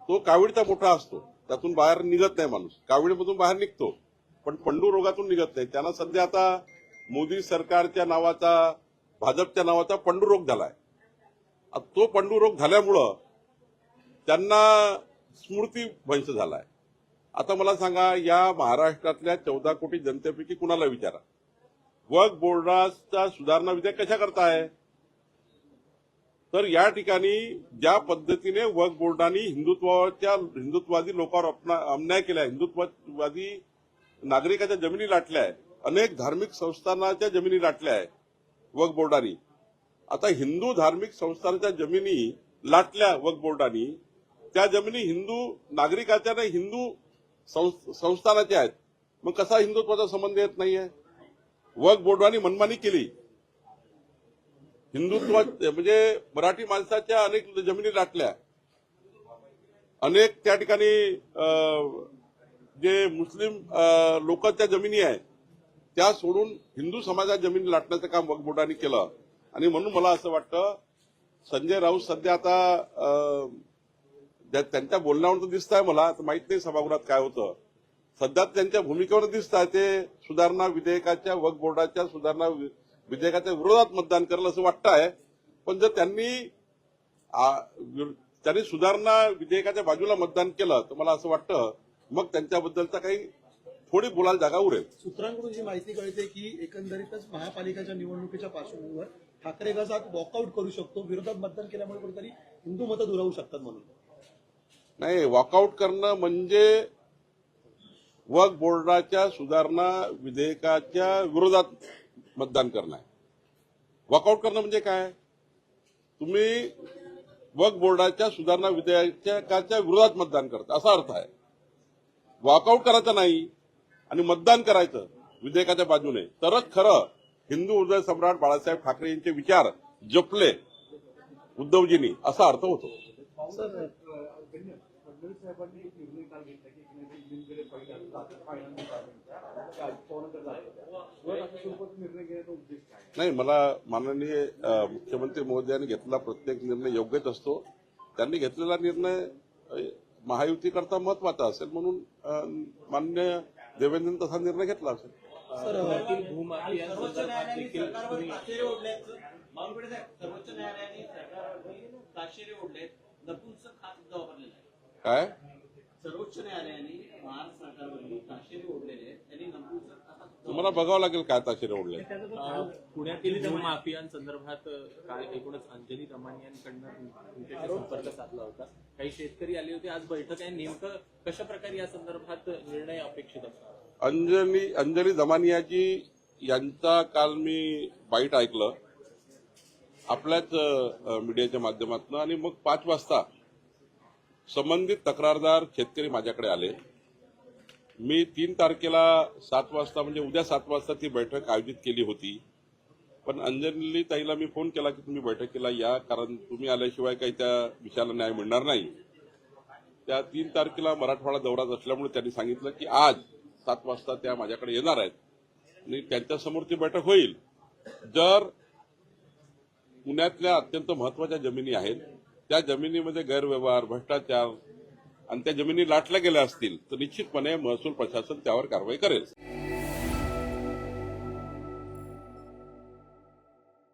तो कावीळचा मोठा असतो, त्यातून बाहेर निघत नाही माणूस, कावीळमधून बाहेर निघतो पण पंडू रोगातून निघत नाही. त्यांना सध्या आता मोदी सरकारच्या नावाचा, भाजपच्या नावाचा पंडू रोग झालाय. तो पंडू रोग झाल्यामुळं त्यांना स्मृतीभ्रंश झालाय. आता मला सांगा, या महाराष्ट्रातल्या 14 कोटी जनतेपैकी कुणाला विचारा, वक्फ बोर्डाचा सुधारणा विधेयक कशा करताय? तर या ठिकाणी ज्या पद्धतीने वक्फ बोर्डाने हिंदुत्ववादी लोकांवर अन्याय केलाय, हिंदुत्ववादी नागरिकाच्या जमिनी लाटल्या आहे, अनेक धार्मिक संस्थानाच्या जमिनी लाटल्या आहे वक्फ बोर्डानी. आता हिंदू धार्मिक संस्थानाच्या जमिनी लाटल्या वक्फ बोर्डानी, त्या जमिनी हिंदू नागरिकाच्या नाही, हिंदू संस्थानाच्या आहेत. मग कसा हिंदुत्वाचा संबंध येत नाहीये? वक्फ बोर्डाने मनमानी केली, हिंदुत्व म्हणजे मराठी माणसाच्या अनेक जमिनी लाटल्या, अनेक त्या ठिकाणी जे मुस्लिम लोकांच्या जमिनी आहेत त्या सोडून हिंदू समाजाच्या जमिनी लाटण्याचं काम वक्फ बोर्डाने केलं. आणि म्हणून मला असं वाटतं, संजय राऊत सध्या आता त्यांच्या बोलण्यावर दिसत आहे, मला आता माहित नाही सभागृहात काय होतं, सध्या त्यांच्या भूमिकेवर दिसत आहे ते सुधारणा विधेयकाच्या, वक्फ बोर्डाच्या सुधारणा विधेयकाच्या विरोधात मतदान करेल असं वाटतं आहे. पण जर त्यांनी सुधारणा विधेयकाच्या बाजूला मतदान केलं तर मला असं वाटतं मग त्यांच्याबद्दलचा काही थोडी बोलायला जागा उरेल. सूत्रांकडून जी माहिती कळते की एकंदरीतच महापालिकेच्या निवडणुकीच्या पार्श्वभूमीवर ठाकरे गट आज वॉकआउट करू शकतो, विरोधात मतदान केल्यामुळे कुठेतरी हिंदू मतं दुरावू शकतात म्हणून. नाही, वॉकआउट करणं म्हणजे वक्फ बोर्डाच्या सुधारणा विधेयकाच्या विरोधात मतदान करणं आहे. वॉकआउट करणं म्हणजे काय? तुम्ही वक्फ बोर्डाच्या सुधारणा विधेयकाच्या विरोधात मतदान करता असा अर्थ आहे. वॉकआउट करायचं नाही आणि मतदान करायचं विधेयकाच्या बाजूने, तरच खरं हिंदू हृदय सम्राट बाळासाहेब ठाकरे यांचे विचार जपले उद्धवजींनी असा अर्थ होतो. नाही, मला माननीय मुख्यमंत्री महोदयांनी घेतलेला प्रत्येक निर्णय योग्यच असतो. त्यांनी घेतलेला निर्णय महायुतीकरता महत्वाचा असेल म्हणून माननीय देवेंद्रने तसा निर्णय घेतला असेल. सर्वोच्च न्यायालयाने ताशेरे ओढलेत, नपुंसक हा शब्द वापरलेला आहे. काय? सर्वोच्च न्यायालयाने महाराष्ट्र सरकारवरील ताशेरे ओढलेले आहेत, त्यांनी नपुंसक असा शब्द तुम्हाला बघावं लागेल काय ताशेरे ओढले. पुण्यातील भूमाफियांसंदर्भात काल एकूणच अंजली दमानियांकडनं तुमच्याशी संपर्क साधला होता. काही शेतकरी आले होते, आज बैठक आहे. नेमकं कशा प्रकारे या संदर्भात निर्णय अपेक्षित असणार? अंजली दमानियाजी यांचा काल मी बाईट ऐकलं आपल्याच मीडियाच्या माध्यमातून, आणि मग 5 वाजता संबंधित तक्रारदार शेतकरी माझ्याकडे आले. मी 3 तारखेला 7 वाजता म्हणजे उद्या 7 वाजता ती बैठक आयोजित केली होती. पण अंजली ताईला मी फोन केला की तुम्ही बैठकीला या, कारण तुम्ही आल्याशिवाय काही त्या विषयाला न्याय मिळणार नाही. त्या 3 तारखेला मराठवाडा दौऱ्यात असल्यामुळे त्यांनी सांगितलं की आज 7 वाजता त्या माझ्याकडे येणार आहेत आणि त्यांच्यासमोर ती बैठक होईल. जर पुण्यातल्या अत्यंत महत्वाच्या जमिनी आहेत त्या जमिनीमध्ये गैरव्यवहार, भ्रष्टाचार आणि त्या जमिनी लाटल्या गेल्या असतील तर निश्चितपणे महसूल प्रशासन त्यावर कारवाई करेल.